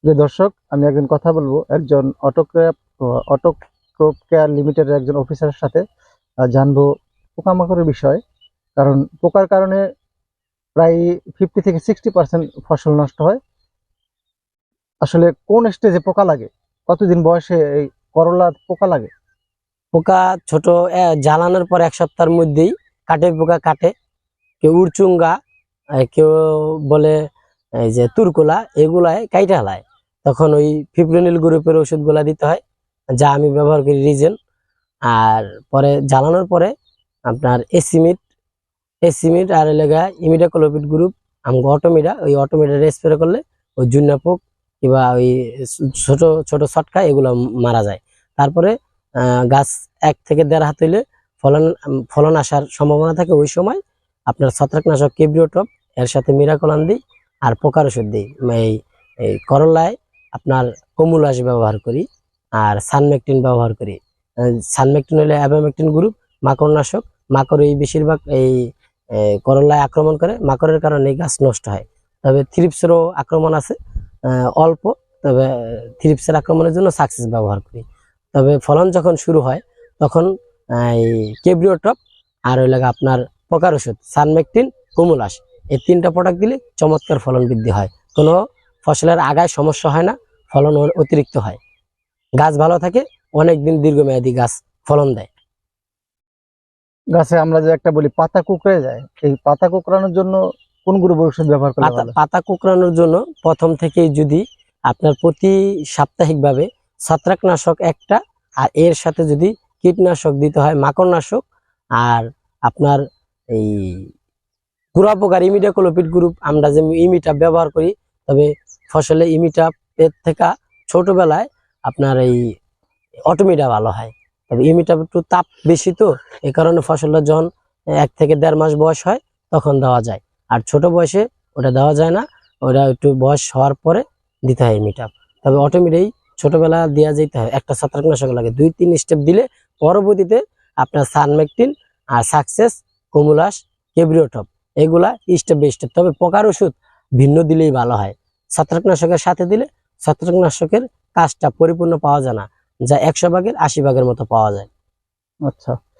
যে দর্শক, আমি একজন কথা বলবো একজন অটোক্রপ কেয়ার লিমিটেডের একজন অফিসারের সাথে। জানবো পোকামাকড়ের বিষয়। কারণ পোকার কারণে প্রায় 50 থেকে 60% ফসল নষ্ট হয়। আসলে কোন স্টেজে পোকা লাগে, কতদিন বয়সে এই করলা পোকা লাগে? পোকা ছোট জ্বালানোর পর 1 সপ্তাহের মধ্যেই কাঠের পোকা কাটে। কেউ উড়চুঙ্গা, কেউ বলে এই যে তুরকুলা, এগুলাই কাইটা হালায়। তখন ওই ফিপ্রোনিল গ্রুপের ওষুধগুলা দিতে হয়, যা আমি ব্যবহার করি রিজেন। আর পরে জ্বালানোর পরে আপনার এসিমিট আর এলাকা ইমিডাক্লোপিড গ্রুপ, আমাকে অটোমিডা, ওই অটোমিডা স্প্রে করলে ওই জুন্না পোক কিংবা ওই ছোট ছোট ছটকা এগুলো মারা যায়। তারপরে গাছ 1 থেকে 1.5 হাত হইলে ফলন ফলন আসার সম্ভাবনা থাকে। ওই সময় আপনার ছত্রাকনাশক কেব্রিওটপ এর সাথে মিরাকলান দিই, আর পোকার ওষুধ দিই। এই এই করলায় আপনার কমুলাস ব্যবহার করি, আর সানমেকটিন ব্যবহার করি। সানমেকটিন হলে অ্যাবামেকটিন গ্রুপ, মাকড়নাশক। মাকড় এই বেশিরভাগ এই করলায় আক্রমণ করে, মাকড়ের কারণে গাছ নষ্ট হয়। তবে থ্রিপসেরও আক্রমণ আছে, অল্প। তবে থ্রিপসের আক্রমণের জন্য সাকসেস ব্যবহার করি। তবে ফলন যখন শুরু হয় তখন এই কেব্রিওটপ আর ওই লাগে আপনার পোকার ওষুধ সানমেকটিন, কুমুলাস, এই 3টা প্রোডাক্ট দিলে চমৎকার ফলন বৃদ্ধি হয়। কোনো ফসলের আগায় সমস্যা হয় না, ফলন অতিরিক্ত হয়, গাছ ভালো থাকে, অনেকদিন দীর্ঘমেয়াদী গাছ ফলন দেয়। গাছে আমরা যে একটা বলি পাতা কুকড়ে যায়, এই পাতা কুকড়ানোর জন্য কোন গ্রুপের ওষুধ ব্যবহার করলে পাতা ভালো? পাতা কুকড়ানোর জন্য প্রথম থেকেই যদি আপনার প্রতি সাপ্তাহিক ভাবে ছত্রাকনাশক একটা, আর এর সাথে যদি কীটনাশক দিতে হয় মাকড়নাশক, আর আপনার এই গুড়া পোকার ইমিডাক্লোপিড গ্রুপ আমরা যে ইমিটা ব্যবহার করি। তবে ফসলে ইমিটা এর থেকে ছোটবেলায় আপনার এই অটোমিটা ভালো হয়। তবে ইমিটা একটু তাপ বেশি, তো এই কারণে ফসলটা যখন 1 থেকে 1.5 মাস বয়স হয় তখন দেওয়া যায়। আর ছোট বয়সে ওটা দেওয়া যায় না, ওটা একটু বয়স হওয়ার পরে দিতে হয় ইমিটা। তবে অটোমিটাই ছোটবেলা দেওয়া যেতে হয়। একটা ছত্রাকনাশক লাগে, 2-3 স্টেপ দিলে পরবর্তীতে আপনার সানমেকটিন আর সাকসেস, কমুলাস, কেব্রিওটপ এগুলা স্টেপ বাই স্টেপ। তবে পোকার ওষুধ ভিন্ন দিলেই ভালো হয়। ছত্রাকনাশকের সাথে দিলে ছত্রাকনাশকের কাজটা পরিপূর্ণ পাওয়া যায় না, যা 100 ভাগের 80 ভাগের মতো পাওয়া যায়। আচ্ছা।